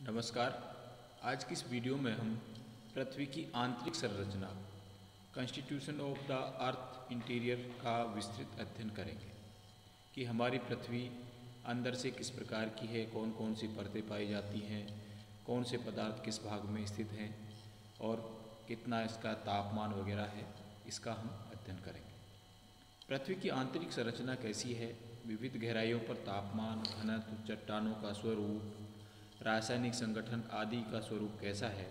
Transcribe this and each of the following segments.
नमस्कार। आज की इस वीडियो में हम पृथ्वी की आंतरिक संरचना constitution of the earth interior का विस्तृत अध्ययन करेंगे कि हमारी पृथ्वी अंदर से किस प्रकार की है, कौन कौन सी परतें पाई जाती हैं, कौन से पदार्थ किस भाग में स्थित हैं और कितना इसका तापमान वगैरह है, इसका हम अध्ययन करेंगे। पृथ्वी की आंतरिक संरचना कैसी है, विविध गहराइयों पर तापमान, घनत्व, चट्टानों का स्वरूप, रासायनिक संगठन आदि का स्वरूप कैसा है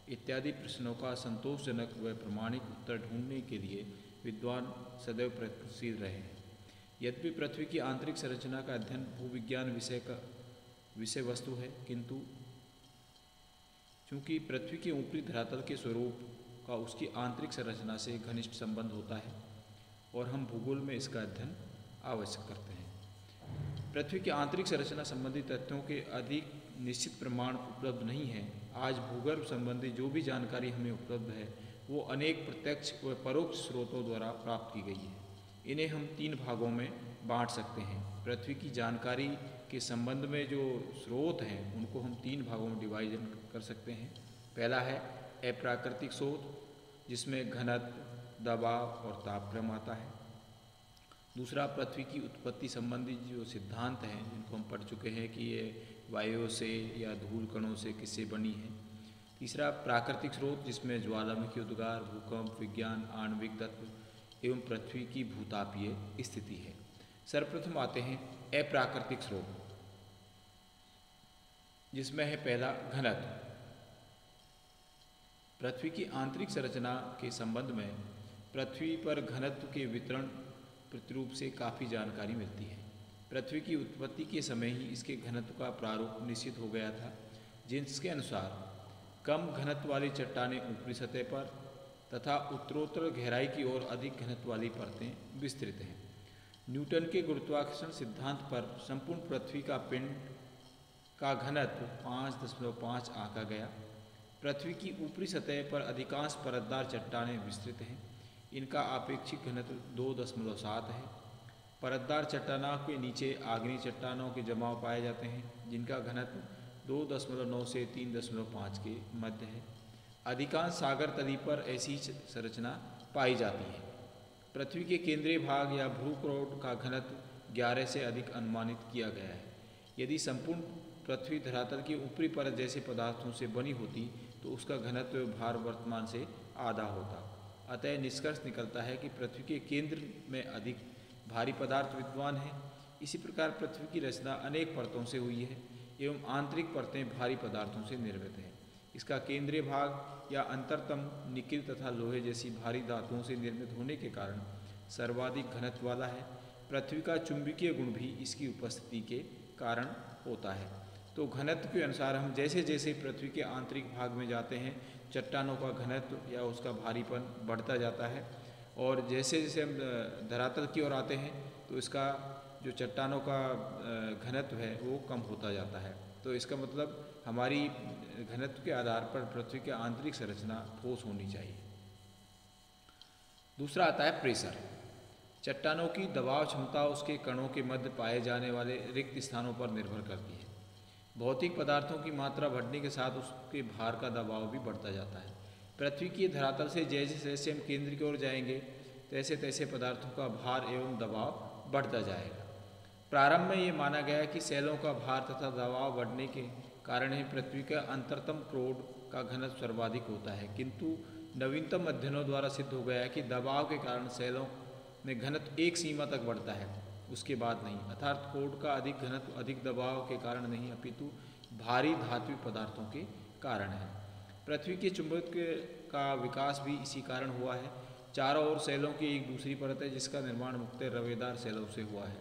इत्यादि प्रश्नों का संतोषजनक व प्रामाणिक उत्तर ढूंढने के लिए विद्वान सदैव प्रयत्नशील रहे हैं। यद्यपि पृथ्वी की आंतरिक संरचना का अध्ययन भूविज्ञान विषय वस्तु है, किंतु चूँकि पृथ्वी के ऊपरी धरातल के स्वरूप का उसकी आंतरिक संरचना से घनिष्ठ संबंध होता है और हम भूगोल में इसका अध्ययन आवश्यक करते हैं। पृथ्वी की आंतरिक संरचना संबंधी तथ्यों के अधिक निश्चित प्रमाण उपलब्ध नहीं हैं। आज भूगर्भ संबंधी जो भी जानकारी हमें उपलब्ध है वो अनेक प्रत्यक्ष व परोक्ष स्रोतों द्वारा प्राप्त की गई है। इन्हें हम 3 भागों में बांट सकते हैं। पृथ्वी की जानकारी के संबंध में जो स्रोत हैं उनको हम 3 भागों में डिवाइजन कर सकते हैं। पहला है अप्राकृतिक स्रोत, जिसमें घनत्व, दबाव और तापक्रम आता है। दूसरा, पृथ्वी की उत्पत्ति संबंधी जो सिद्धांत हैं जिनको हम पढ़ चुके हैं कि ये वायु से या धूल कणों से किससे बनी है। तीसरा, प्राकृतिक स्रोत, जिसमें ज्वालामुखी उद्गार, भूकंप, विज्ञान, आणविक तत्व एवं पृथ्वी की भूतापीय स्थिति है। सर्वप्रथम आते हैं अप्राकृतिक स्रोत, जिसमें है पहला घनत्व। पृथ्वी की आंतरिक संरचना के संबंध में पृथ्वी पर घनत्व के वितरण प्रतिरूप से काफ़ी जानकारी मिलती है। पृथ्वी की उत्पत्ति के समय ही इसके घनत्व का प्रारूप निश्चित हो गया था, जिसके अनुसार कम घनत्व वाली चट्टानें ऊपरी सतह पर तथा उत्तरोत्तर गहराई की ओर अधिक घनत्व वाली परतें विस्तृत हैं। न्यूटन के गुरुत्वाकर्षण सिद्धांत पर संपूर्ण पृथ्वी का पिंड का घनत्व 5.5 आंका गया। पृथ्वी की ऊपरी सतह पर अधिकांश परतदार चट्टानें विस्तृत हैं। इनका आपेक्षिक घनत्व 2.7 है। परतदार चट्टानों के नीचे आग्नेय चट्टानों के जमाव पाए जाते हैं, जिनका घनत्व 2.9 से 3.5 के मध्य है। अधिकांश सागर तली पर ऐसी संरचना पाई जाती है। पृथ्वी के केंद्रीय भाग या भूकरोट का घनत्व 11 से अधिक अनुमानित किया गया है। यदि संपूर्ण पृथ्वी धरातल की ऊपरी परत जैसे पदार्थों से बनी होती तो उसका घनत्व भार वर्तमान से आधा होता। अतः निष्कर्ष निकलता है कि पृथ्वी के केंद्र में अधिक भारी पदार्थ विद्यमान है। इसी प्रकार पृथ्वी की रचना अनेक परतों से हुई है एवं आंतरिक परतें भारी पदार्थों से निर्मित हैं। इसका केंद्रीय भाग या अंतरतम निकिल तथा लोहे जैसी भारी धातुओं से निर्मित होने के कारण सर्वाधिक घनत्व वाला है। पृथ्वी का चुंबकीय गुण भी इसकी उपस्थिति के कारण होता है। तो घनत्व के अनुसार हम जैसे जैसे पृथ्वी के आंतरिक भाग में जाते हैं, चट्टानों का घनत्व या उसका भारीपन बढ़ता जाता है और जैसे जैसे हम धरातल की ओर आते हैं तो इसका जो चट्टानों का घनत्व है वो कम होता जाता है। तो इसका मतलब हमारी घनत्व के आधार पर पृथ्वी की आंतरिक संरचना ठोस होनी चाहिए। दूसरा आता है प्रेशर। चट्टानों की दबाव क्षमता उसके कणों के मध्य पाए जाने वाले रिक्त स्थानों पर निर्भर करती है। भौतिक पदार्थों की मात्रा बढ़ने के साथ उसके भार का दबाव भी बढ़ता जाता है। पृथ्वी की धरातल से जैसे जैसे हम केंद्र की ओर जाएंगे तैसे तैसे पदार्थों का भार एवं दबाव बढ़ता जाएगा। प्रारंभ में ये माना गया कि सेलों का भार तथा दबाव बढ़ने के कारण ही पृथ्वी का अंतरतम क्रोड का घनत्व सर्वाधिक होता है, किंतु नवीनतम अध्ययनों द्वारा सिद्ध हो गया है कि दबाव के कारण सेलों में घनत्व एक सीमा तक बढ़ता है, उसके बाद नहीं। अर्थात कोड का अधिक घनत्व अधिक दबाव के कारण नहीं अपितु भारी धात्विक पदार्थों के कारण है। पृथ्वी के चुंबकीय का विकास भी इसी कारण हुआ है। चारों ओर सेलों की एक दूसरी परत है जिसका निर्माण मुख्यतः रवेदार सेलों से हुआ है।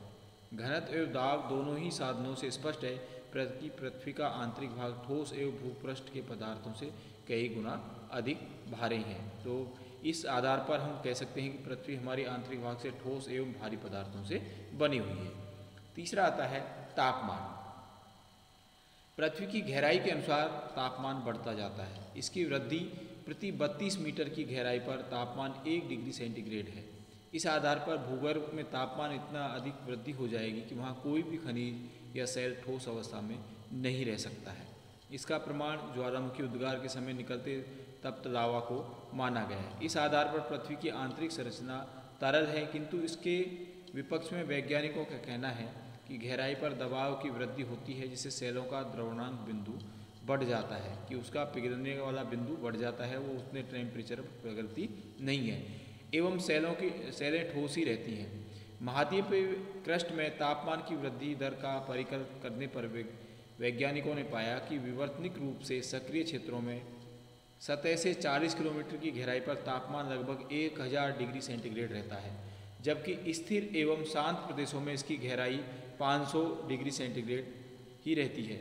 घनत्व एवं दाब दोनों ही साधनों से स्पष्ट है कि पृथ्वी का आंतरिक भाग ठोस एवं भूपृष्ठ के पदार्थों से कई गुना अधिक भारी है। तो इस आधार पर हम कह सकते हैं कि पृथ्वी हमारी आंतरिक भाग से ठोस एवं भारी पदार्थों से बनी हुई है। तीसरा आता है तापमान। पृथ्वी की गहराई के अनुसार तापमान बढ़ता जाता है। इसकी वृद्धि प्रति 32 मीटर की गहराई पर तापमान 1 डिग्री सेंटीग्रेड है। इस आधार पर भूगर्भ में तापमान इतना अधिक वृद्धि हो जाएगी कि वहाँ कोई भी खनिज या सेल ठोस अवस्था में नहीं रह सकता है। इसका प्रमाण ज्वालामुखी उद्गार के समय निकलते तप्त लावा को माना गया है। इस आधार पर पृथ्वी की आंतरिक संरचना तरल है, किंतु इसके विपक्ष में वैज्ञानिकों का कहना है कि गहराई पर दबाव की वृद्धि होती है, जिससे सेलों का द्रवणांक बिंदु बढ़ जाता है, कि उसका पिघलने वाला बिंदु बढ़ जाता है, वो उतने टेम्परेचर पर पिघलती नहीं है एवं सेलें ठोस ही रहती हैं। महाद्वीप क्रस्ट में तापमान की वृद्धि दर का परिकलन करने पर वैज्ञानिकों ने पाया कि विवर्तनिक रूप से सक्रिय क्षेत्रों में सतह से 40 किलोमीटर की गहराई पर तापमान लगभग 1000 डिग्री सेंटीग्रेड रहता है, जबकि स्थिर एवं शांत प्रदेशों में इसकी गहराई 500 डिग्री सेंटीग्रेड ही रहती है।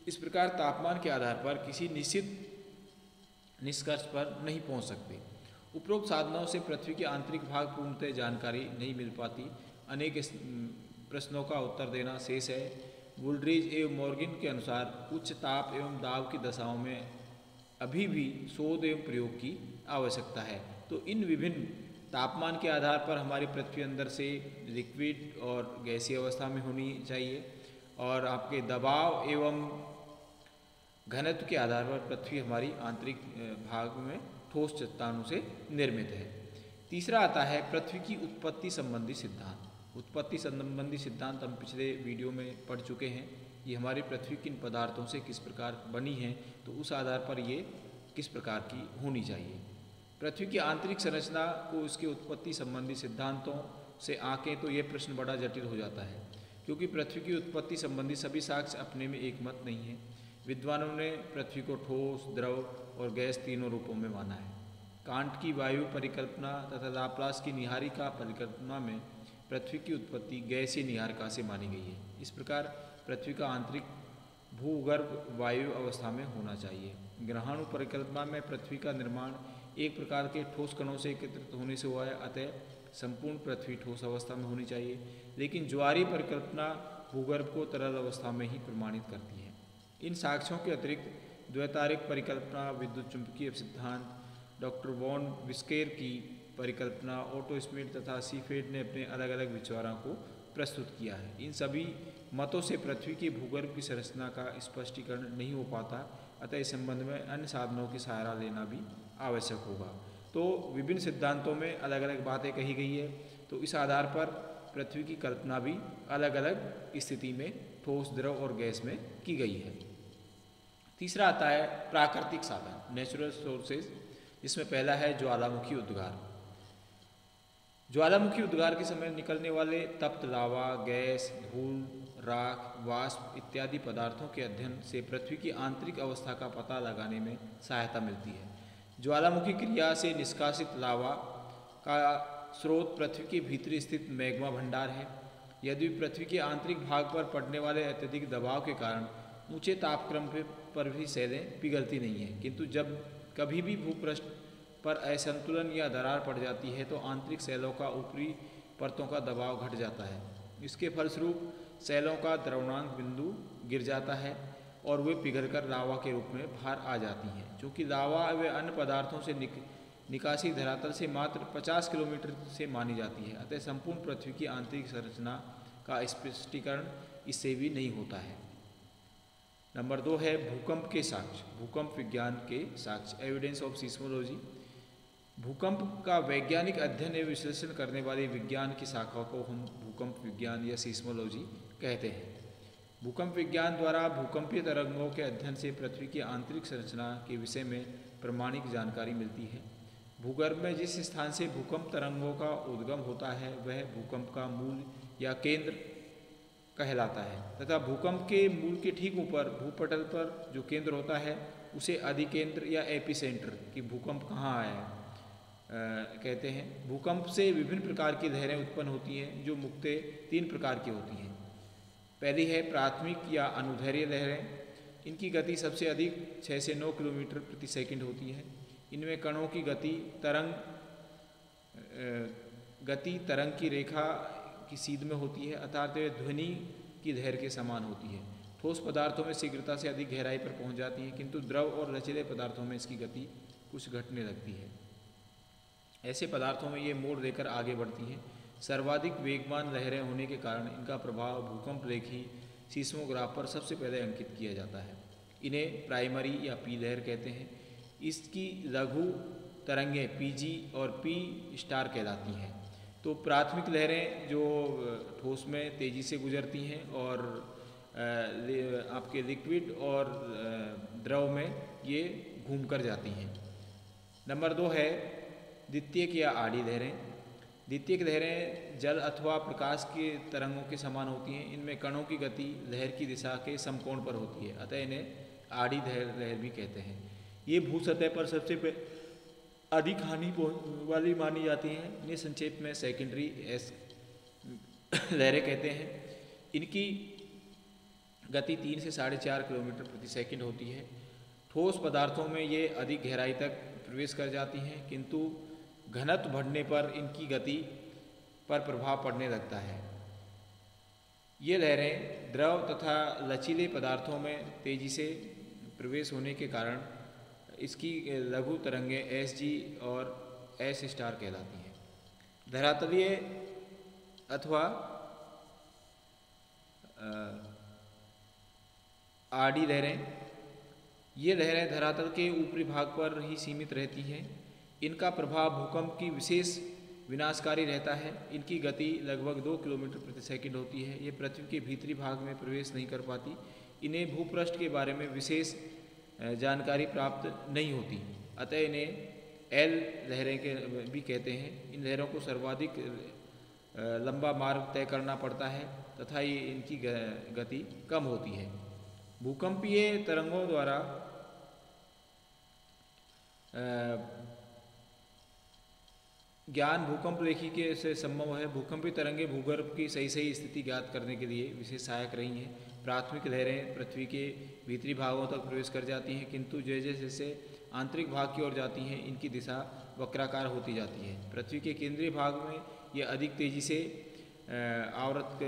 इस प्रकार तापमान के आधार पर किसी निश्चित निष्कर्ष पर नहीं पहुंच सकते। उपरोक्त साधनों से पृथ्वी के आंतरिक भाग पूर्णतः जानकारी नहीं मिल पाती। अनेक प्रश्नों का उत्तर देना शेष है। वुलड्रिज एवं मॉर्गन के अनुसार उच्च ताप एवं दाब की दशाओं में अभी भी शोध एवं प्रयोग की आवश्यकता है। तो इन विभिन्न तापमान के आधार पर हमारी पृथ्वी अंदर से लिक्विड और गैसीय अवस्था में होनी चाहिए, और आपके दबाव एवं घनत्व के आधार पर पृथ्वी हमारी आंतरिक भाग में ठोस चट्टानों से निर्मित है। तीसरा आता है पृथ्वी की उत्पत्ति संबंधी सिद्धांत। उत्पत्ति संबंधी सिद्धांत हम पिछले वीडियो में पढ़ चुके हैं। ये हमारी पृथ्वी किन पदार्थों से किस प्रकार बनी है, तो उस आधार पर ये किस प्रकार की होनी चाहिए। पृथ्वी की आंतरिक संरचना को इसके उत्पत्ति संबंधी सिद्धांतों से आंकें तो ये प्रश्न बड़ा जटिल हो जाता है, क्योंकि पृथ्वी की उत्पत्ति संबंधी सभी साक्ष्य अपने में एक मत नहीं है। विद्वानों ने पृथ्वी को ठोस, द्रव और गैस तीनों रूपों में माना है। कांट की वायु परिकल्पना तथा लाप्लास की निहारिका परिकल्पना में पृथ्वी की उत्पत्ति गैसीय निहारिका से मानी गई है। इस प्रकार पृथ्वी का आंतरिक भूगर्भ वायु अवस्था में होना चाहिए। ग्रहाणु परिकल्पना में पृथ्वी का निर्माण एक प्रकार के ठोस कणों से एकत्रित होने से हुआ है, अतः संपूर्ण पृथ्वी ठोस अवस्था में होनी चाहिए। लेकिन ज्वारीय परिकल्पना भूगर्भ को तरल अवस्था में ही प्रमाणित करती है। इन साक्ष्यों के अतिरिक्त द्वैतारिक परिकल्पना, विद्युत चुंबकीय सिद्धांत, डॉक्टर वॉन विस्केर की परिकल्पना, ओटो स्मिथ तथा सीफेड ने अपने अलग अलग विचारों को प्रस्तुत किया है। इन सभी मतों से पृथ्वी की भूगर्भ की संरचना का स्पष्टीकरण नहीं हो पाता, अतः इस संबंध में अन्य साधनों की सहारा लेना भी आवश्यक होगा। तो विभिन्न सिद्धांतों में अलग अलग बातें कही गई है, तो इस आधार पर पृथ्वी की कल्पना भी अलग अलग स्थिति में ठोस, द्रव और गैस में की गई है। तीसरा आता है प्राकृतिक साधन, नेचुरल सोर्सेज, जिसमें पहला है ज्वालामुखी उद्गार। ज्वालामुखी उद्गार के समय निकलने वाले तप्त लावा, गैस, धूल, राख, वाष्प इत्यादि पदार्थों के अध्ययन से पृथ्वी की आंतरिक अवस्था का पता लगाने में सहायता मिलती है। ज्वालामुखी क्रिया से निष्कासित लावा का स्रोत पृथ्वी के भीतरी स्थित मैग्मा भंडार है। यदि पृथ्वी के आंतरिक भाग पर पड़ने वाले अत्यधिक दबाव के कारण ऊंचे तापक्रम पर भी सेलें पिघलती नहीं हैं, किंतु जब कभी भी भूपृष्ठ पर असंतुलन या दरार पड़ जाती है तो आंतरिक सेलों का ऊपरी परतों का दबाव घट जाता है। इसके फलस्वरूप सेलों का द्रवणांक बिंदु गिर जाता है और वे पिघलकर लावा के रूप में बाहर आ जाती हैं। चूँकि लावा व अन्य पदार्थों से निकासी धरातल से मात्र 50 किलोमीटर से मानी जाती है, अतः संपूर्ण पृथ्वी की आंतरिक संरचना का स्पष्टीकरण इससे भी नहीं होता है। नंबर 2 है भूकंप के साक्ष्य, भूकंप विज्ञान के साक्ष्य, एविडेंस ऑफ सीस्मोलॉजी। भूकंप का वैज्ञानिक अध्ययन एवं विश्लेषण करने वाली विज्ञान की शाखा को हम भूकंप विज्ञान या सीस्मोलॉजी कहते हैं। भूकंप विज्ञान द्वारा भूकंपीय तरंगों के अध्ययन से पृथ्वी की आंतरिक संरचना के विषय में प्रामाणिक जानकारी मिलती है। भूगर्भ में जिस स्थान से भूकंप तरंगों का उद्गम होता है वह भूकंप का मूल या केंद्र कहलाता है, तथा भूकंप के मूल के ठीक ऊपर भूपटल पर जो केंद्र होता है उसे अधिकेंद्र या एपिसेंटर की भूकंप कहाँ आया कहते हैं। भूकंप से विभिन्न प्रकार की लहरें उत्पन्न होती हैं, जो मुख्यतः 3 प्रकार की होती हैं। पहली है प्राथमिक या अनुदैर्घ्य लहरें। इनकी गति सबसे अधिक 6 से 9 किलोमीटर प्रति सेकंड होती है। इनमें कणों की गति तरंग की रेखा की सीध में होती है, अर्थात वे ध्वनि की लहर के समान होती है। ठोस पदार्थों में शीघ्रता से अधिक गहराई पर पहुंच जाती है, किंतु द्रव और लचीले पदार्थों में इसकी गति कुछ घटने लगती है। ऐसे पदार्थों में ये मोड़ लेकर आगे बढ़ती हैं। सर्वाधिक वेगवान लहरें होने के कारण इनका प्रभाव भूकंप लेखी सीस्मोग्राफ पर सबसे पहले अंकित किया जाता है। इन्हें प्राइमरी या पी लहर कहते हैं। इसकी लघु तरंगें पीजी और पी स्टार कहलाती हैं। तो प्राथमिक लहरें जो ठोस में तेज़ी से गुजरती हैं और आपके लिक्विड और द्रव में ये घूम कर जाती हैं। नंबर 2 है द्वितीयक या आड़ी लहरें। द्वितीयक लहरें जल अथवा प्रकाश के तरंगों के समान होती हैं। इनमें कणों की गति लहर की दिशा के समकोण पर होती है, अतः इन्हें आड़ी लहर भी कहते हैं। ये भू सतह पर सबसे अधिक हानि वाली मानी जाती हैं। इन्हें संक्षेप में सेकेंडरी एस लहरें कहते हैं। इनकी गति 3 से 4.5 किलोमीटर प्रति सेकंड होती है। ठोस पदार्थों में ये अधिक गहराई तक प्रवेश कर जाती हैं, किंतु घनत्व बढ़ने पर इनकी गति पर प्रभाव पड़ने लगता है। ये लहरें द्रव तथा लचीले पदार्थों में तेजी से प्रवेश होने के कारण इसकी लघु तरंगें एस जी और एस स्टार कहलाती हैं। धरातलीय अथवा आड़ी लहरें, ये लहरें धरातल के ऊपरी भाग पर ही सीमित रहती हैं। इनका प्रभाव भूकंप की विशेष विनाशकारी रहता है। इनकी गति लगभग 2 किलोमीटर प्रति सेकंड होती है। ये पृथ्वी के भीतरी भाग में प्रवेश नहीं कर पाती। इन्हें भूपृष्ठ के बारे में विशेष जानकारी प्राप्त नहीं होती, अतः इन्हें एल लहरें के भी कहते हैं। इन लहरों को सर्वाधिक लंबा मार्ग तय करना पड़ता है तथा ये इनकी गति कम होती है। भूकंपीय तरंगों द्वारा ज्ञान भूकंप लेखी के से संभव है। भूकंपीय तरंगें भूगर्भ की सही स्थिति ज्ञात करने के लिए विशेष सहायक रही हैं। प्राथमिक लहरें पृथ्वी के भीतरी भागों तक प्रवेश कर जाती हैं, किंतु जैसे जैसे आंतरिक भाग की ओर जाती हैं इनकी दिशा वक्राकार होती जाती है। पृथ्वी के केंद्रीय भाग में ये अधिक तेजी से आवर्त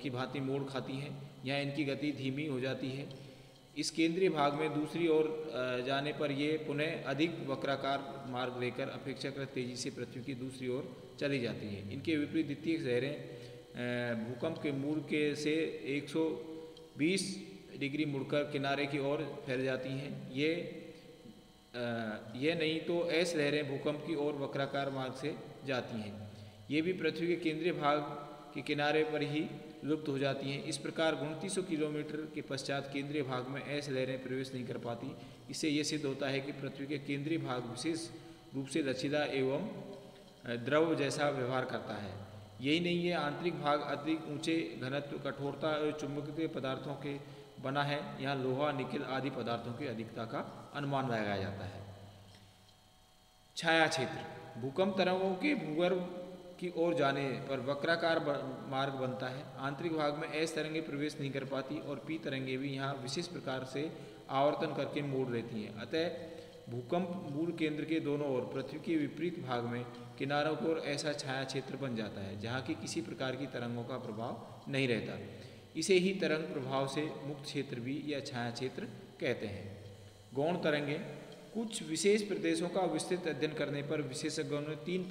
की भांति मोड़ खाती हैं। यहाँ इनकी गति धीमी हो जाती है। इस केंद्रीय भाग में दूसरी ओर जाने पर ये पुनः अधिक वक्राकार मार्ग लेकर अपेक्षाकृत तेजी से पृथ्वी की दूसरी ओर चली जाती है। इनके विपरीत द्वितीयक लहरें भूकंप के मूल के से 120 डिग्री मुड़कर किनारे की ओर फैल जाती हैं। ये नहीं तो एस लहरें भूकंप की ओर वक्राकार मार्ग से जाती हैं। ये भी पृथ्वी के केंद्रीय भाग के किनारे पर ही लुप्त हो जाती हैं। इस प्रकार 2900 किलोमीटर के पश्चात केंद्रीय भाग में ऐसे लहरें प्रवेश नहीं कर पाती। इससे ये सिद्ध होता है कि पृथ्वी के केंद्रीय भाग विशेष रूप से लचीला एवं द्रव जैसा व्यवहार करता है। यही नहीं है, आंतरिक भाग अधिक ऊंचे घनत्व, कठोरता और चुंबकीय पदार्थों के बना है। यहाँ लोहा, निकेल आदि पदार्थों की अधिकता का अनुमान लगाया जाता है। छाया क्षेत्र भूकंप तरंगों के भूगर्भ की ओर जाने पर वक्राकार मार्ग बनता है। आंतरिक भाग में एस तरंगें प्रवेश नहीं कर पाती और पी तरंगें भी यहाँ विशेष प्रकार से आवर्तन करके मोड़ लेती हैं। अतः भूकंप मूल केंद्र के दोनों ओर पृथ्वी के विपरीत भाग में किनारों की ओर ऐसा छाया क्षेत्र बन जाता है जहाँ की किसी प्रकार की तरंगों का प्रभाव नहीं रहता। इसे ही तरंग प्रभाव से मुक्त क्षेत्र भी या छाया क्षेत्र कहते हैं। गौण तरंगें कुछ विशेष प्रदेशों का विस्तृत अध्ययन करने पर विशेषज्ञों ने 3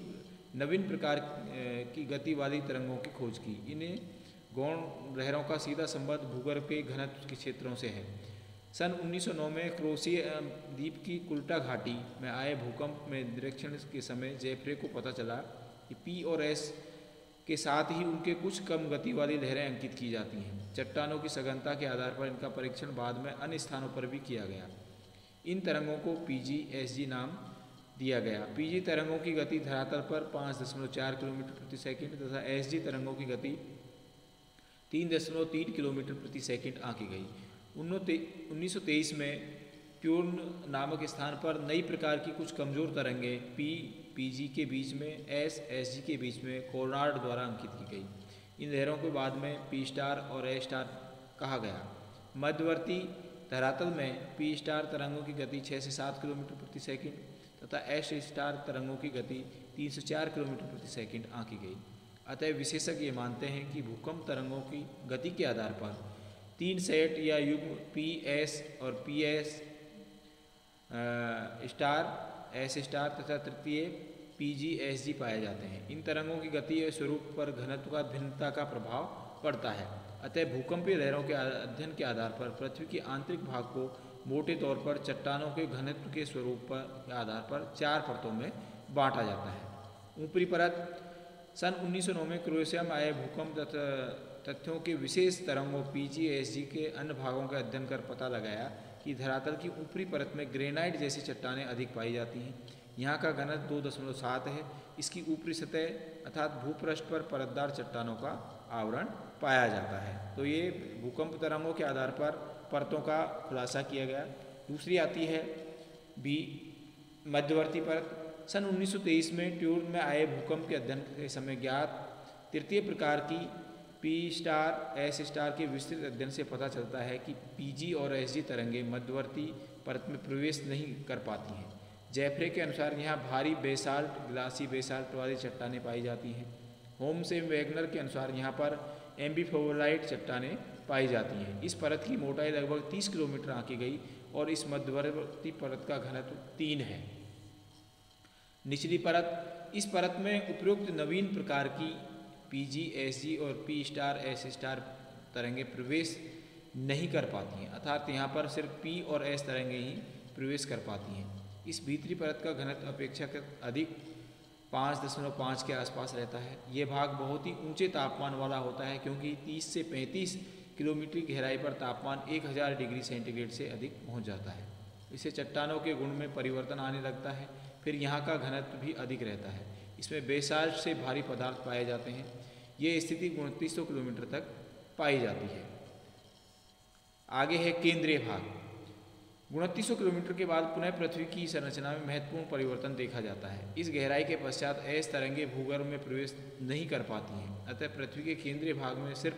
नवीन प्रकार की गति वाली तरंगों की खोज की। इन्हें गौण लहरों का सीधा संबंध भूगर्भ के घनत्व के क्षेत्रों से है। सन 1909 में क्रोशिया द्वीप की कुल्टा घाटी में आए भूकंप में निरीक्षण के समय जेफ्रे को पता चला कि पी और एस के साथ ही उनके कुछ कम गति वाली लहरें अंकित की जाती हैं। चट्टानों की सघनता के आधार पर इनका परीक्षण बाद में अन्य स्थानों पर भी किया गया। इन तरंगों को पीजी एसजी नाम दिया गया। पीजी तरंगों की गति धरातल पर 5.4 किलोमीटर प्रति सेकंड तथा एसजी तरंगों की गति 3.3 किलोमीटर प्रति सेकंड आंकी गई। 1923 में प्यूर्न नामक स्थान पर नई प्रकार की कुछ कमजोर तरंगें पीजी के बीच में एसजी के बीच में कोर्नाड द्वारा अंकित की गई। इन लहरों को बाद में पी स्टार और ए स्टार कहा गया। मध्यवर्ती धरातल में पी स्टार तरंगों की गति 6 से 7 किलोमीटर प्रति सेकंड तथा एस स्टार तरंगों की गति 3 से 4 किलोमीटर प्रति सेकंड आंकी गई। अतः विशेषज्ञ ये मानते हैं कि भूकंप तरंगों की गति के आधार पर 3 सेट या युग्म पी एस और P S star S star तथा तृतीय पीजी एसजी पाए जाते हैं। इन तरंगों की गति और स्वरूप पर घनत्व का भिन्नता का प्रभाव पड़ता है। अतः भूकंपीय लहरों के अध्ययन के आधार पर पृथ्वी के आंतरिक भाग को मोटे तौर पर चट्टानों के घनत्व के स्वरूप के आधार पर 4 परतों में बांटा जाता है। ऊपरी परत सन 1909 में क्रोएशिया में आए भूकंप तथ्यों के विशेष तरंगों PGSG के अन्य भागों का अध्ययन कर पता लगाया कि धरातल की ऊपरी परत में ग्रेनाइट जैसी चट्टानें अधिक पाई जाती हैं। यहाँ का घनत्व 2.7 है। इसकी ऊपरी सतह अर्थात भूपृष्ठ पर परतदार चट्टानों का आवरण पाया जाता है। तो ये भूकंप तरंगों के आधार पर परतों का खुलासा किया गया। दूसरी आती है बी मध्यवर्ती परत। सन 1923 में ट्यूर्न में आए भूकंप के अध्ययन के समय ज्ञात तृतीय प्रकार की P*S* के विस्तृत अध्ययन से पता चलता है कि PG और SG तरंगें मध्यवर्ती परत में प्रवेश नहीं कर पाती हैं। जेफ्रे के अनुसार यहाँ भारी बेसाल्ट ग्लासी बेसाल्ट वाली चट्टानें पाई जाती हैं। होम्स एवं वैगनर के अनुसार यहाँ पर एम्फीफोलाइट चट्टानें पाई जाती हैं। इस परत की मोटाई लगभग 30 किलोमीटर आंकी गई और इस मध्यवर्ती परत का घनत्व 3 है। निचली परत, इस परत में उपयुक्त नवीन प्रकार की PGSG और P*S* तरंगें प्रवेश नहीं कर पाती हैं, अर्थात यहाँ पर सिर्फ P और S तरंगें ही प्रवेश कर पाती हैं। इस भीतरी परत का घनत्व अपेक्षाकृत अधिक 5.5 के आसपास रहता है। ये भाग बहुत ही ऊंचे तापमान वाला होता है क्योंकि 30 से 35 किलोमीटर की गहराई पर तापमान 1000 डिग्री सेंटीग्रेड से अधिक पहुँच जाता है। इससे चट्टानों के गुण में परिवर्तन आने लगता है। फिर यहाँ का घनत्व भी अधिक रहता है। इसमें बेसाल्ट से भारी पदार्थ पाए जाते हैं। ये स्थिति 2900 किलोमीटर तक पाई जाती है। आगे है केंद्रीय भाग। 2900 किलोमीटर के बाद पुनः पृथ्वी की संरचना में महत्वपूर्ण परिवर्तन देखा जाता है। इस गहराई के पश्चात S तरंगें भूगर्भ में प्रवेश नहीं कर पाती हैं, अतः पृथ्वी के केंद्रीय भाग में सिर्फ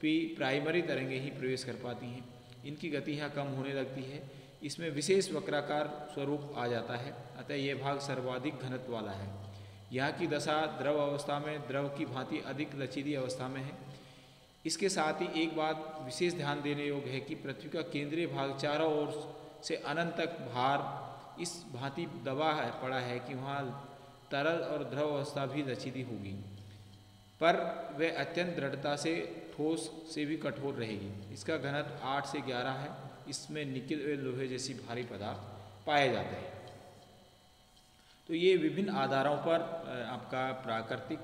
P प्राइमरी तरंगें ही प्रवेश कर पाती हैं। इनकी गति यहाँ कम होने लगती है। इसमें विशेष वक्राकार स्वरूप आ जाता है, अतः यह भाग सर्वाधिक घनत्व वाला है। यहाँ की दशा द्रव अवस्था में द्रव की भांति अधिक लचीली अवस्था में है। इसके साथ ही एक बात विशेष ध्यान देने योग्य है कि पृथ्वी का केंद्रीय भाग चारों ओर से अनंत तक भार इस भांति दबा पड़ा है कि वहाँ तरल और द्रव अवस्था भी लचीली होगी, पर वह अत्यंत दृढ़ता से ठोस से भी कठोर रहेगी। इसका घनत्व 8 से 11 है। इसमें निकेल व लोहे जैसी भारी पदार्थ पाए जाते हैं। तो ये विभिन्न आधारों पर आपका प्राकृतिक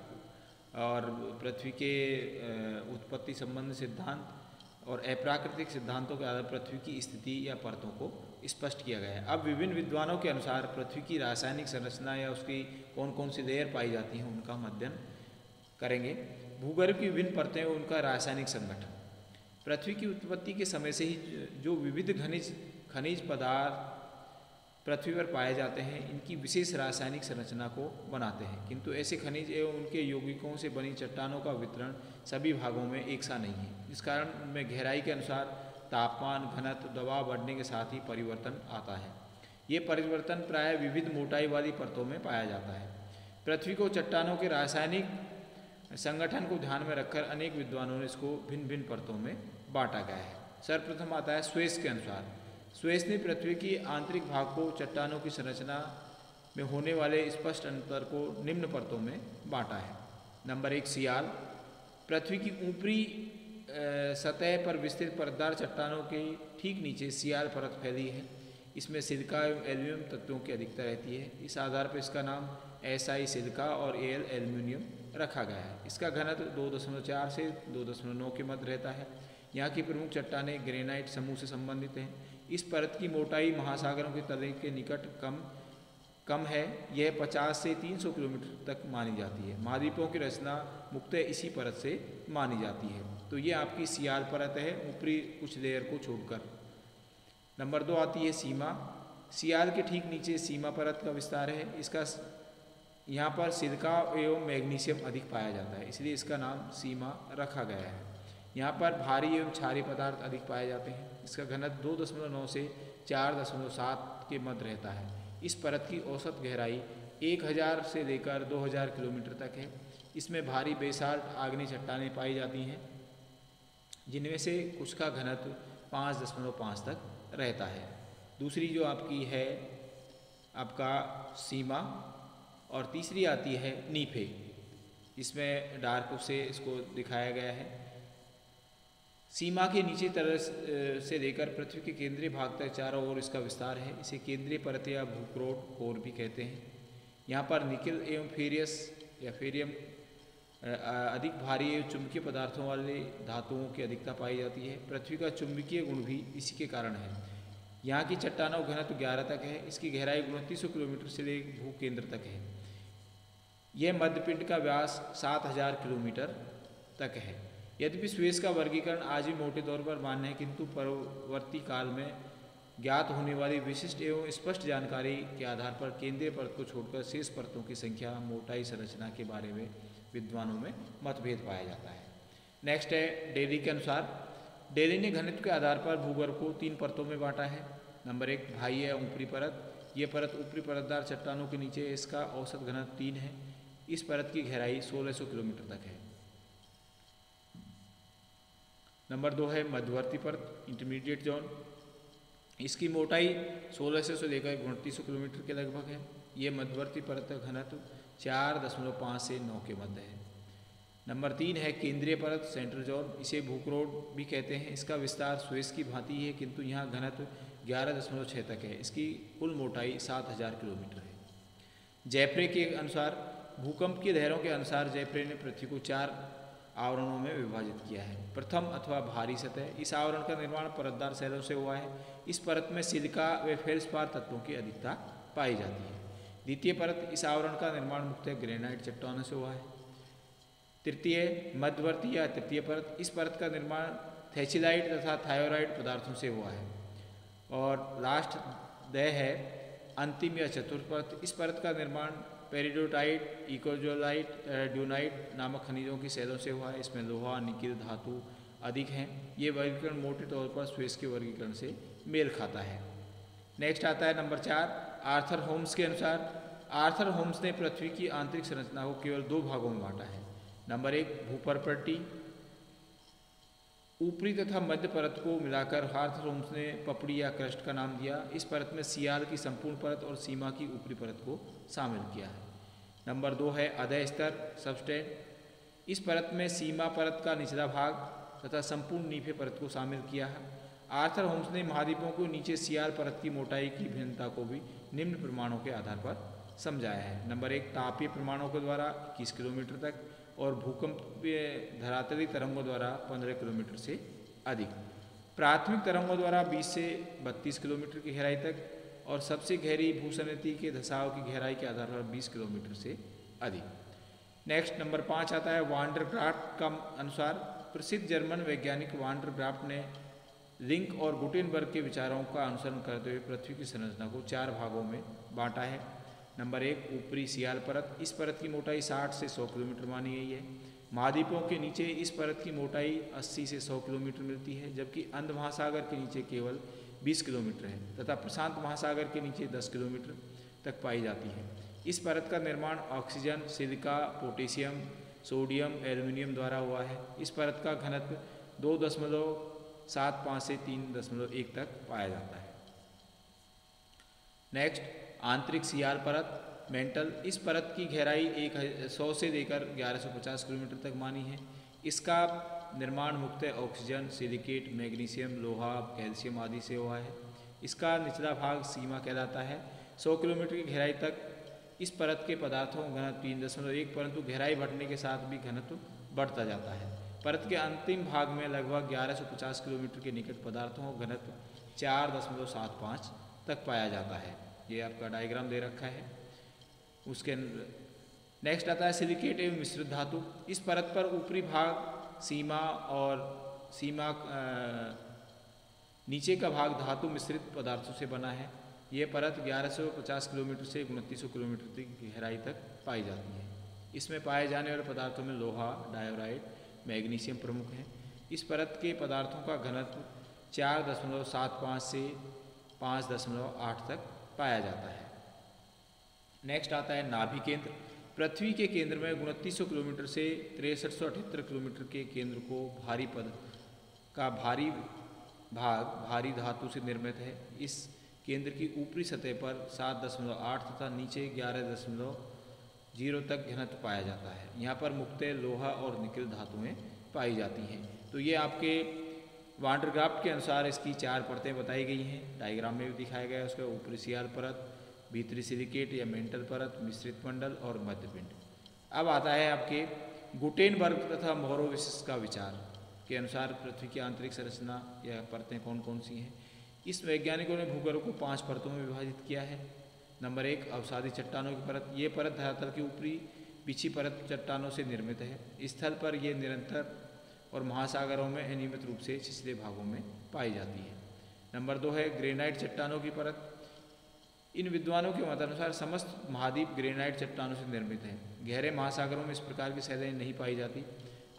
और पृथ्वी के उत्पत्ति संबंधी सिद्धांत और अप्राकृतिक सिद्धांतों के आधार पर पृथ्वी की स्थिति या परतों को स्पष्ट किया गया है। अब विभिन्न विद्वानों के अनुसार पृथ्वी की रासायनिक संरचना या उसकी कौन कौन सी लेयर पाई जाती हैं उनका हम अध्ययन करेंगे। भूगर्भ की विभिन्न परतें और उनका रासायनिक संगठन। पृथ्वी की उत्पत्ति के समय से ही जो विविध खनिज पदार्थ पृथ्वी पर पाए जाते हैं, इनकी विशेष रासायनिक संरचना को बनाते हैं, किंतु ऐसे खनिज एवं उनके यौगिकों से बनी चट्टानों का वितरण सभी भागों में एक सा नहीं है। इस कारण उनमें गहराई के अनुसार तापमान, घनत्व, दबाव बढ़ने के साथ ही परिवर्तन आता है। ये परिवर्तन प्राय विविध मोटाई वाली परतों में पाया जाता है। पृथ्वी को चट्टानों के रासायनिक संगठन को ध्यान में रखकर अनेक विद्वानों ने इसको भिन्न भिन्न परतों में बांटा गया है। सर्वप्रथम आता है स्वेस के अनुसार। स्वेस ने पृथ्वी की आंतरिक भाग को चट्टानों की संरचना में होने वाले स्पष्ट अंतर को निम्न परतों में बांटा है। नंबर 1 सियाल। पृथ्वी की ऊपरी सतह पर विस्तृत परतदार चट्टानों के ठीक नीचे सियाल परत फैली है। इसमें सिलिका एवं एल्यूमिनियम तत्वों की अधिकता रहती है। इस आधार पर इसका नाम SI सिलिका और Al एल्यूमिनियम रखा गया है। इसका घनत्व 2.4 से 2.9 के मध्य रहता है। यहाँ की प्रमुख चट्टानें ग्रेनाइट समूह से संबंधित हैं। इस परत की मोटाई महासागरों के तले के निकट कम है। यह 50 से 300 किलोमीटर तक मानी जाती है। महाद्वीपों की रचना मुख्यतः इसी परत से मानी जाती है। तो ये आपकी सियाल परत है, ऊपरी कुछ लेयर को छोड़कर। नंबर 2 आती है सीमा। सियाल के ठीक नीचे सीमा परत का विस्तार है। इसका यहाँ पर सिलिका एवं मैग्नीशियम अधिक पाया जाता है, इसलिए इसका नाम सीमा रखा गया है। यहाँ पर भारी एवं क्षारीय पदार्थ अधिक पाए जाते हैं। इसका घनत्व 2.9 से 4.7 के मध्य रहता है। इस परत की औसत गहराई 1000 से लेकर 2000 किलोमीटर तक है। इसमें भारी बेसाल्ट आग्नेय चट्टानें पाई जाती हैं, जिनमें से कुछ का घनत्व 5.5 तक रहता है। दूसरी जो आपकी है आपका सीमा, और तीसरी आती है नीफे। इसमें डार्क से इसको दिखाया गया है। सीमा के नीचे तरह से लेकर पृथ्वी के केंद्रीय भाग तक चारों ओर इसका विस्तार है। इसे केंद्रीय परत या भूक्रोट कोर भी कहते हैं। यहाँ पर निकिल एवं फेरियस या फेरियम अधिक भारी एवं चुंबकीय पदार्थों वाले धातुओं की अधिकता पाई जाती है। पृथ्वी का चुंबकीय गुण भी इसी के कारण है। यहाँ की चट्टानों का घनत्व 11 तक है। इसकी गहराई 2900 किलोमीटर से लेकर भू केंद्र तक है। यह मध्यपिंड का व्यास 7000 किलोमीटर तक है। यद्यपि स्वेज का वर्गीकरण आज भी मोटे तौर पर मान्य है, किंतु परवर्ती काल में ज्ञात होने वाली विशिष्ट एवं स्पष्ट जानकारी के आधार पर केंद्रीय परत को छोड़कर शेष परतों की संख्या, मोटाई, संरचना के बारे में विद्वानों में मतभेद पाया जाता है। नेक्स्ट है डेली के अनुसार। डेली ने घनत्व के आधार पर भूगर्भ को 3 परतों में बांटा है। नंबर 1 बाह्य एवं ऊपरी परत। ये परत ऊपरी परतदार चट्टानों के नीचे, इसका औसत घनत्व 3 है। इस परत की गहराई 1600 किलोमीटर तक है। नंबर 2 है मध्यवर्ती परत, इंटरमीडिएट जोन। इसकी मोटाई 1600 से लेकर 2900 किलोमीटर के लगभग है। ये मध्यवर्ती परत का घनत्व 4.5 से 9 के मध्य है। नंबर 3 है केंद्रीय परत, सेंट्रल जोन। इसे भूक्रोट भी कहते हैं। इसका विस्तार स्वेज की भांति है, किंतु यहाँ घनत्व 11.6 तक है। इसकी कुल मोटाई 7000 किलोमीटर है। जैफ्रे के अनुसार, भूकंप की लहरों के अनुसार जैफ्रे ने पृथ्वी को 4 आवरणों में विभाजित किया है। प्रथम अथवा भारी सतह। इस आवरण का निर्माण परतदार शैलों से हुआ है। इस परत में सिलिका व फेल्सपार तत्वों की अधिकता पाई जाती है। द्वितीय परत। इस आवरण का निर्माण मुख्यतः ग्रेनाइट चट्टानों से हुआ है। तृतीय मध्यवर्ती या तृतीय परत। इस परत का निर्माण थैचिलाइट तथा थायोराइड पदार्थों से हुआ है। और लास्ट है अंतिम या चतुर्थ परत। इस परत का निर्माण पेरिडोटाइट, इकोजोलाइट, ड्यूनाइट नामक खनिजों की शैलों से हुआ है। इसमें लोहा, निकिल धातु अधिक हैं। ये वर्गीकरण मोटे तौर पर स्वेज के वर्गीकरण से मेल खाता है। नेक्स्ट आता है नंबर 4 आर्थर होम्स के अनुसार। आर्थर होम्स ने पृथ्वी की आंतरिक संरचना को केवल 2 भागों में बांटा है। नंबर 1 भूपरपट्टी। ऊपरी तथा मध्य परत को मिलाकर आर्थर होम्स ने पपड़ी या क्रस्ट का नाम दिया। इस परत में सियाल की संपूर्ण परत और सीमा की ऊपरी परत को शामिल किया है। नंबर 2 है अधः स्तर, सबस्टेट। इस परत में सीमा परत का निचला भाग तथा संपूर्ण नीचे परत को शामिल किया है। आर्थर होम्स ने महाद्वीपों को नीचे सियाल परत की मोटाई की भिन्नता को भी निम्न प्रमाणों के आधार पर समझाया है। नंबर 1 तापीय प्रमाणों के द्वारा 21 किलोमीटर तक और भूकंपीय धरातली तरंगों द्वारा 15 किलोमीटर से अधिक। प्राथमिक तरंगों द्वारा 20 से 32 किलोमीटर की गहराई तक और सबसे गहरी भूसंरचना के धसाव की गहराई के आधार पर 20 किलोमीटर से अधिक। नेक्स्ट नंबर 5 आता है वान डर ग्राफ्ट का अनुसार। प्रसिद्ध जर्मन वैज्ञानिक वान डर ग्राफ्ट ने लिंक और गुटेनबर्ग के विचारों का अनुसरण करते हुए पृथ्वी की संरचना को 4 भागों में बांटा है। नंबर 1 ऊपरी सियाल परत। इस परत की मोटाई 60 से 100 किलोमीटर मानी गई है। महाद्वीपों के नीचे इस परत की मोटाई 80 से 100 किलोमीटर मिलती है, जबकि अंध महासागर के नीचे केवल 20 किलोमीटर है तथा प्रशांत महासागर के नीचे 10 किलोमीटर तक पाई जाती है। इस परत का निर्माण oxygen, silica, potassium, sodium, aluminium द्वारा हुआ है। इस परत का घनत्व 2.75 से 3.1 तक पाया जाता है। नेक्स्ट आंतरिक सियाल परत, मेंटल। इस परत की गहराई 100 से लेकर 1150 किलोमीटर तक मानी है। इसका निर्माण मुख्यतः ऑक्सीजन, सिलिकेट, मैग्नीशियम, लोहा, कैल्शियम आदि से हुआ है। इसका निचला भाग सीमा कहलाता है। 100 किलोमीटर की गहराई तक इस परत के पदार्थों का घनत्व 3.1, परंतु गहराई बढ़ने के साथ भी घनत्व बढ़ता जाता है। परत के अंतिम भाग में लगभग 1150 किलोमीटर के निकट पदार्थों का घनत्व 4.75 तक पाया जाता है। ये आपका डायग्राम दे रखा है। उसके नेक्स्ट आता है सिलिकेट एवं मिश्रित धातु। इस परत पर ऊपरी भाग सीमा और नीचे का भाग धातु मिश्रित पदार्थों से बना है। ये परत 1150 किलोमीटर से 2900 किलोमीटर की गहराई तक पाई जाती है। इसमें पाए जाने वाले पदार्थों में लोहा, डायोराइड, मैग्नीशियम प्रमुख हैं। इस परत के पदार्थों का घनत्व 4.75 से 5.8 तक पाया जाता है। नेक्स्ट आता है नाभि केंद्र। पृथ्वी के केंद्र में 2900 किलोमीटर से 6378 किलोमीटर के केंद्र को भारी भाग भारी धातु से निर्मित है। इस केंद्र की ऊपरी सतह पर 7.8 तथा नीचे 11.0 तक घनत्व पाया जाता है। यहाँ पर मुख्यतः लोहा और निकिल धातुएं पाई जाती हैं। तो ये आपके वांडरग्राफ्ट के अनुसार इसकी 4 परतें बताई गई हैं, डायग्राम में भी दिखाया गया है उसका। ऊपरी सियाल परत, भीतरी सिलिकेट या मेंटल परत, मिश्रित मंडल और मध्यपिंड। अब आता है आपके गुटेनबर्ग तथा मोहरोविसिस का विचार के अनुसार पृथ्वी की आंतरिक संरचना या परतें कौन कौन सी हैं। इस वैज्ञानिकों ने भूगर्भ को 5 परतों में विभाजित किया है। नंबर 1, अवसादी चट्टानों की परत। ये परत धरातल की ऊपरी पिछी परत चट्टानों से निर्मित है। स्थल पर ये निरंतर और महासागरों में अनियमित रूप से छिछले भागों में पाई जाती है। नंबर 2 है ग्रेनाइट चट्टानों की परत। इन विद्वानों के मतानुसार समस्त महाद्वीप ग्रेनाइट चट्टानों से निर्मित है। गहरे महासागरों में इस प्रकार की सैलानी नहीं पाई जाती।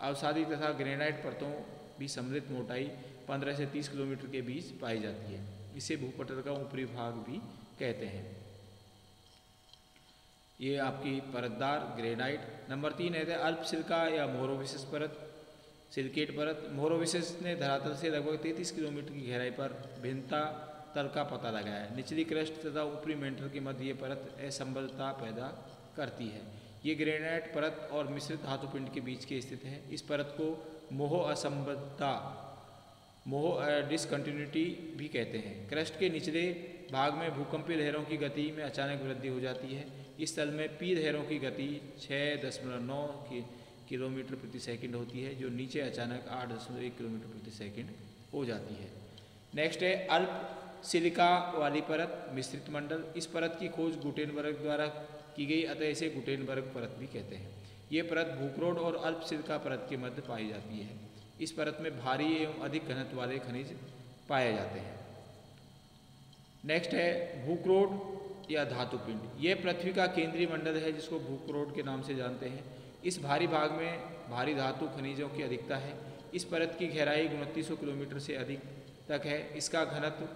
अवसादी तथा ग्रेनाइट परतों भी सम्मिलित मोटाई 15 से 30 किलोमीटर के बीच पाई जाती है। इसे भूपटल का ऊपरी भाग भी कहते हैं। ये आपकी परतदार ग्रेनाइट। नंबर 3 है अल्प सिलिका या मोहरोविसिस परत, सिलिकेट परत। मोहरोविसिस ने धरातल से लगभग 33 किलोमीटर की गहराई पर भिन्नता तल का पता लगाया है। निचली क्रस्ट तथा ऊपरी मेंटल के मध्य ये परत असंबद्धता पैदा करती है। ये ग्रेनाइट परत और मिश्रित धातु पिंड के बीच के स्थित है। इस परत को मोह असंबद्धता, मोह डिसकंटिन्यूटी भी कहते हैं। क्रस्ट के निचले भाग में भूकंपीय लहरों की गति में अचानक वृद्धि हो जाती है। इस तल में पी लहरों की गति 6.9 किलोमीटर प्रति सेकंड होती है, जो नीचे अचानक 8.1 किलोमीटर प्रति सेकंड हो जाती है। नेक्स्ट है अल्प सिलिका वाली परत, मिश्रित मंडल। इस परत की खोज गुटेनबर्ग द्वारा की गई, अतः इसे गुटेनबर्ग परत भी कहते हैं। ये परत भूक्रोड और अल्प सिलिका परत के मध्य पाई जाती है। इस परत में भारी एवं अधिक घनत्व वाले खनिज पाए जाते हैं। नेक्स्ट है भूक्रोड या धातुपिंड। यह पृथ्वी का केंद्रीय मंडल है जिसको भूक्रोड के नाम से जानते हैं। इस भारी भाग में भारी धातु खनिजों की अधिकता है। इस परत की गहराई 2900 किलोमीटर से अधिक तक है। इसका घनत्व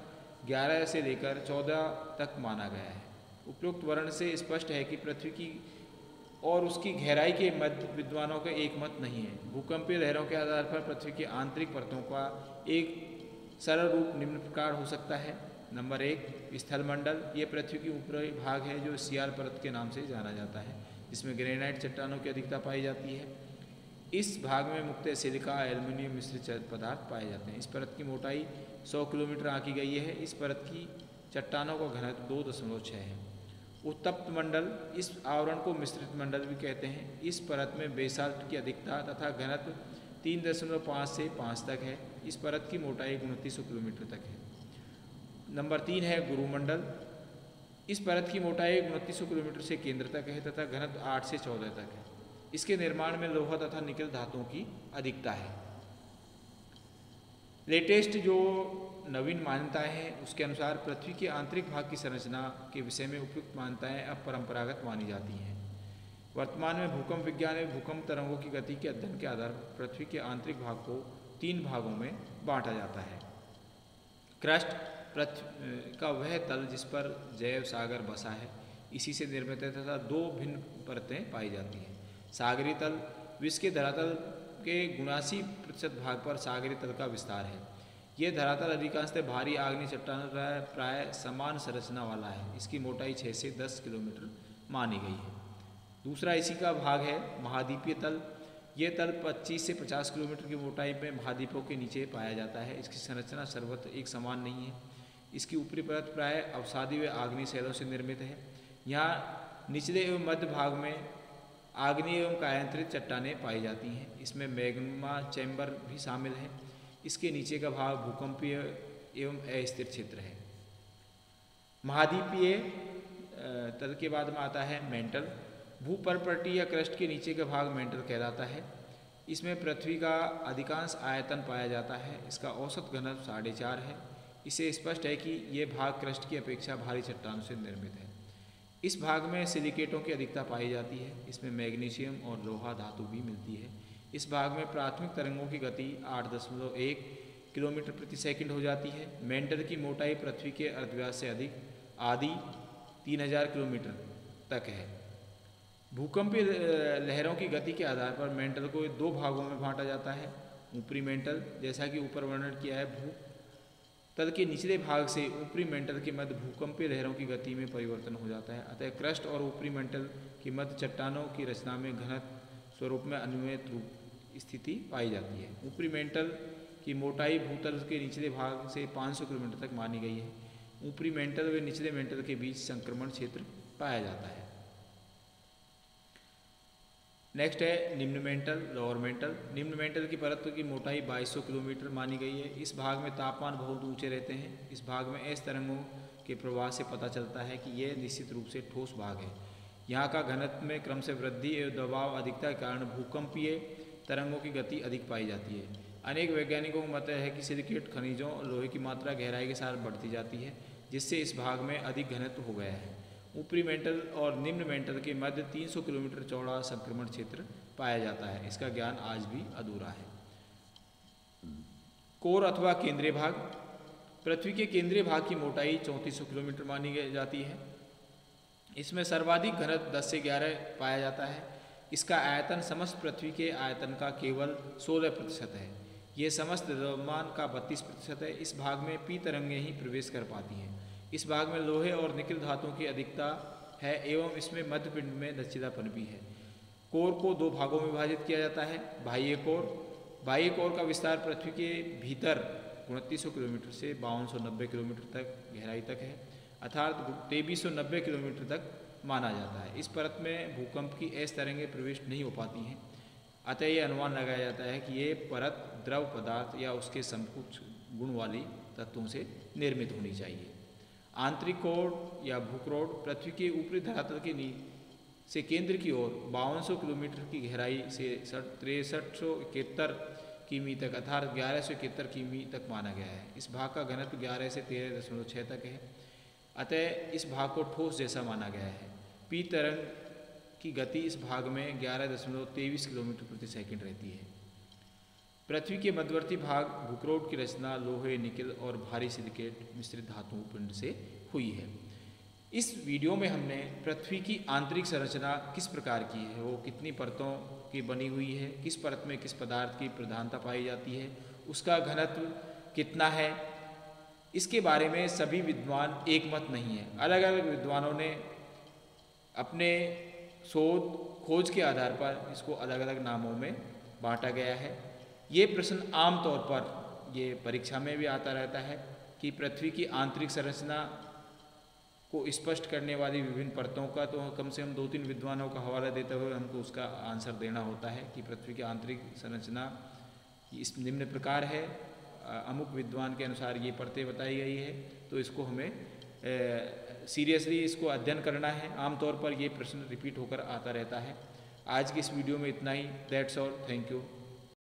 11 से लेकर 14 तक माना गया है। उपयुक्त वर्णन से स्पष्ट है कि पृथ्वी की और उसकी गहराई के मध्य विद्वानों का एक मत नहीं है। भूकंपीय लहरों के आधार पर पृथ्वी की आंतरिक परतों का एक सरल रूप निम्न प्रकार हो सकता है। नंबर 1, स्थलमंडल। ये पृथ्वी की ऊपरी भाग है जो सियाल परत के नाम से जाना जाता है, जिसमें ग्रेनाइट चट्टानों की अधिकता पाई जाती है। इस भाग में मुख्यतः सिलिका, एल्युमिनियम मिश्रित पदार्थ पाए जाते हैं। इस परत की मोटाई 100 किलोमीटर आंकी गई है। इस परत की चट्टानों का घनत्व 2.6 है। उत्तप्त मंडल। इस आवरण को मिश्रित मंडल भी कहते हैं। इस परत में बेसाल्ट की अधिकता तथा घनत्व 3.5 से 5 तक है। इस परत की मोटाई 2900 किलोमीटर तक है। नंबर 3 है गुरुमंडल। इस परत की मोटाई 2900 किलोमीटर से केंद्र तक है तथा घनत्व 8 से 14 तक है। इसके निर्माण में लोहा तथा निकल धातुओं की अधिकता है। लेटेस्ट जो नवीन मान्यताएं हैं उसके अनुसार पृथ्वी के आंतरिक भाग की संरचना के विषय में उपयुक्त मान्यताएं अब परंपरागत मानी जाती हैं। वर्तमान में भूकंप विज्ञान में भूकंप तरंगों की गति के अध्ययन के आधार पर पृथ्वी के आंतरिक भाग को 3 भागों में बांटा जाता है। क्रस्ट पृथ्वी का वह तल जिस पर जैव सागर बसा है, इसी से निर्मित है तथा 2 भिन्न परतें पाई जाती हैं। सागरी तल। विश्व के धरातल के 79% भाग पर सागरी तल का विस्तार है। यह धरातल अधिकांशतः भारी आग्नेय चट्टानों प्राय समान संरचना वाला है। इसकी मोटाई 6 से 10 किलोमीटर मानी गई है। दूसरा इसी का भाग है महाद्वीपीय तल। यह तल 25 से 50 किलोमीटर की मोटाई में महाद्वीपों के नीचे पाया जाता है। इसकी संरचना सर्वत्र एक समान नहीं है। इसकी ऊपरी परत प्राय अवसादी व आग्नेय शैलों से निर्मित है। यहाँ निचले एवं मध्य भाग में आग्नेय एवं कायांतरित चट्टानें पाई जाती हैं। इसमें मैग्मा चैम्बर भी शामिल है। इसके नीचे का भाग भूकंपीय एवं अस्थिर क्षेत्र है। महाद्वीपीय तल के बाद में आता है मेंटल। भूपर्पटी या क्रस्ट के नीचे का भाग मेंटल कहलाता है। इसमें पृथ्वी का अधिकांश आयतन पाया जाता है। इसका औसत घनत्व 4.5 है। इससे स्पष्ट है कि यह भाग क्रस्ट की अपेक्षा भारी चट्टानों से निर्मित है। इस भाग में सिलिकेटों की अधिकता पाई जाती है। इसमें मैग्नीशियम और लोहा धातु भी मिलती है। इस भाग में प्राथमिक तरंगों की गति 8.1 किलोमीटर प्रति सेकंड हो जाती है। मेंटल की मोटाई पृथ्वी के अर्धव्यास से अधिक आदि 3000 किलोमीटर तक है। भूकंपीय लहरों की गति के आधार पर मेंटल को 2 भागों में बांटा जाता है। ऊपरी मेंटल, जैसा कि ऊपर वर्णन किया है, भू तल के निचले भाग से ऊपरी मेंटल के मध्य भूकंपीय लहरों की गति में परिवर्तन हो जाता है। अतः क्रस्ट और ऊपरी मेंटल के मध्य चट्टानों की रचना में घनत्व स्वरूप में अनियमित रूप स्थिति पाई जाती है। ऊपरी मेंटल की मोटाई भूतल के निचले भाग से 500 किलोमीटर तक मानी गई है। ऊपरी मेंटल व निचले मेंटल के बीच संक्रमण क्षेत्र पाया जाता है। नेक्स्ट है निम्न मेंटल, लोअर मेंटल। निम्न मेंटल की परत की मोटाई 2200 किलोमीटर मानी गई है। इस भाग में तापमान बहुत ऊंचे रहते हैं। इस भाग में एस तरंगों के प्रवाह से पता चलता है कि यह निश्चित रूप से ठोस भाग है। यहाँ का घनत्व में क्रम से वृद्धि एवं दबाव अधिकता के कारण भूकंपीय तरंगों की गति अधिक पाई जाती है। अनेक वैज्ञानिकों का मत है कि सिलिकेट खनिजों और लोहे की मात्रा गहराई के साथ बढ़ती जाती है, जिससे इस भाग में अधिक घनत्व हो गया है। ऊपरी मेंटल और निम्न मेंटल के मध्य 300 किलोमीटर चौड़ा संक्रमण क्षेत्र पाया जाता है। इसका ज्ञान आज भी अधूरा है। कोर अथवा केंद्रीय भाग। पृथ्वी के केंद्रीय भाग की मोटाई 3400 किलोमीटर मानी जाती है। इसमें सर्वाधिक घनत्व 10 से 11 पाया जाता है। इसका आयतन समस्त पृथ्वी के आयतन का केवल 16% है। ये समस्त द्रव्यमान का 32% है। इस भाग में पी तरंगें ही प्रवेश कर पाती हैं। इस भाग में लोहे और निकल धातुओं की अधिकता है एवं इसमें मध्यपिंड में लचीलापन भी है। कोर को दो भागों में विभाजित किया जाता है। बाह्य कोर। बाह्य कोर का विस्तार पृथ्वी के भीतर 2900 किलोमीटर से 5290 किलोमीटर तक गहराई तक है, अर्थात 2390 किलोमीटर तक माना जाता है। इस परत में भूकंप की एस तरंगें प्रवेश नहीं हो पाती हैं। अतः ये अनुमान लगाया जाता है कि ये परत द्रव पदार्थ या उसके समकक्ष गुण वाली तत्वों से निर्मित होनी चाहिए। आंतरिक कोर या भूक्रोड। पृथ्वी के ऊपरी धरातल के से केंद्र की ओर 5200 किलोमीटर की गहराई से 6371 किमी तक अर्थात 1171 किमी तक माना गया है। इस भाग का घनत्व 11 से 13.6 तक है। अतः इस भाग को ठोस जैसा माना गया है। पी तरंग की गति इस भाग में 11.23 किलोमीटर प्रति सेकंड रहती है। पृथ्वी के मध्यवर्ती भाग भूक्रोड की रचना लोहे, निकल और भारी सिलिकेट मिश्रित धातुओं पिंड से हुई है। इस वीडियो में हमने पृथ्वी की आंतरिक संरचना किस प्रकार की है, वो कितनी परतों की बनी हुई है, किस परत में किस पदार्थ की प्रधानता पाई जाती है, उसका घनत्व कितना है, इसके बारे में सभी विद्वान एक मत नहीं है। अलग अलग विद्वानों ने अपने शोध खोज के आधार पर इसको अलग अलग नामों में बांटा गया है। ये प्रश्न आमतौर पर ये परीक्षा में भी आता रहता है कि पृथ्वी की आंतरिक संरचना को स्पष्ट करने वाली विभिन्न परतों का तो कम से कम 2-3 विद्वानों का हवाला देते हुए हमको उसका आंसर देना होता है कि पृथ्वी की आंतरिक संरचना इस निम्न प्रकार है, अमुक विद्वान के अनुसार ये परतें बताई गई है, तो इसको हमें सीरियसली इसको अध्ययन करना है। आमतौर पर ये प्रश्न रिपीट होकर आता रहता है। आज की इस वीडियो में इतना ही। That's all. Thank you.